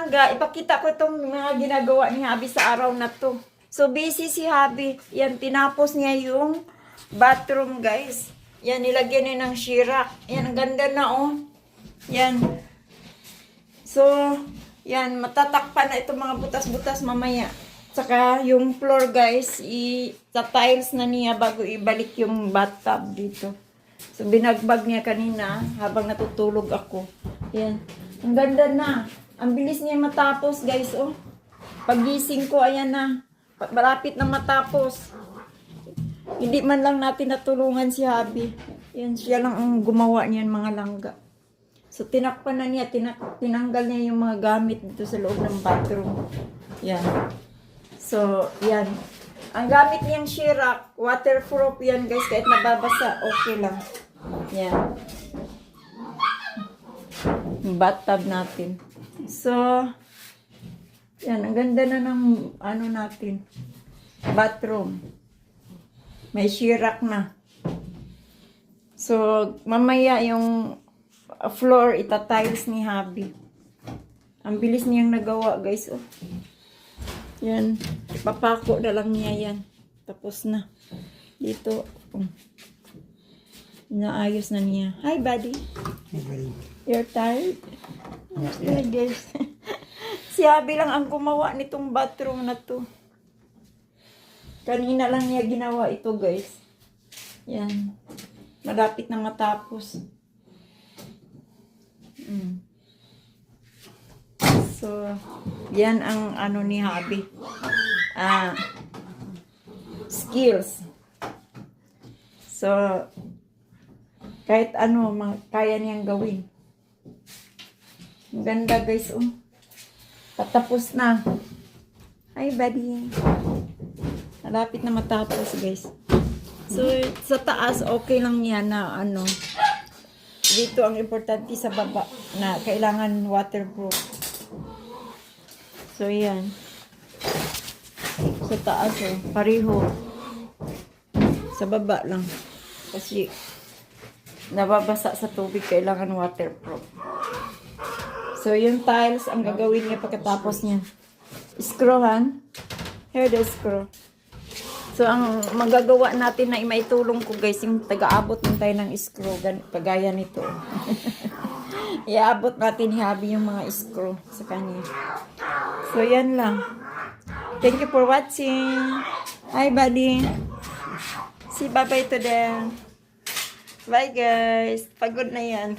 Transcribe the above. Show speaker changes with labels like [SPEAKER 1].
[SPEAKER 1] langga, ipakita ko itong mga ginagawa ni Habi sa araw na to. So, busy si Habi. Yan, tinapos niya yung bathroom, guys. Yan, nilagyan niya ng shirak. Yan, ang ganda na, oh. Yan. So, yan, matatakpan na itong mga butas-butas mamaya. Saka, yung floor, guys, sa tiles na niya bago ibalik yung bathtub dito. So, binagbag niya kanina habang natutulog ako. Yan. Ang ganda na. Ang bilis niya matapos, guys, oh. Pagising ko, ayan na. Malapit na matapos. Hindi man lang natin natulungan si Habi. Yan, siya lang ang gumawa niyan, mga langga. So, tinakpan na niya. Tinanggal niya yung mga gamit dito sa loob ng bathroom. Yan. So, yan. Ang gamit niyang shirak, waterproof yan, guys. Kahit nababasa, okay lang. Yan. Bathtub natin. So, yan, ang ganda na ng ano natin. Bathroom. May shirak na. So, mamaya yung floor, itatiles ni Habi. Ang bilis niyang nagawa, guys. Oh. Yan. Papako na lang niya yan. Tapos na. Dito. Inaayos na niya. Hi, buddy. You're tired? Yeah, guys. Si Habi lang ang gumawa nitong bathroom na to. Kanina lang niya ginawa ito, guys. Yan. Malapit na matapos. So, yan ang ano ni Habi. Skills. So, kahit ano, kaya niyang gawin. Ang ganda, guys, oh. Patapos na. Hi, buddy. Malapit na matapos, guys. So, sa taas, okay lang yan na ano. Dito ang importante sa baba na kailangan waterproof. So, yan. Sa taas, oh. Pareho. Sa baba lang. Kasi, nababasa sa tubig, kailangan waterproof. So, yung tiles, ang gagawin niya pagkatapos niya. Screwan. Here the screw. So, ang magagawa natin na maitulong ko, guys, yung taga-abot ng tayo ng screw. Kagaya nito. Iaabot natin ni Habi yung mga screw sa kanya. So, yan lang. Thank you for watching. Hi, buddy. Say bye-bye to them. Bye, guys. Pagod na yan.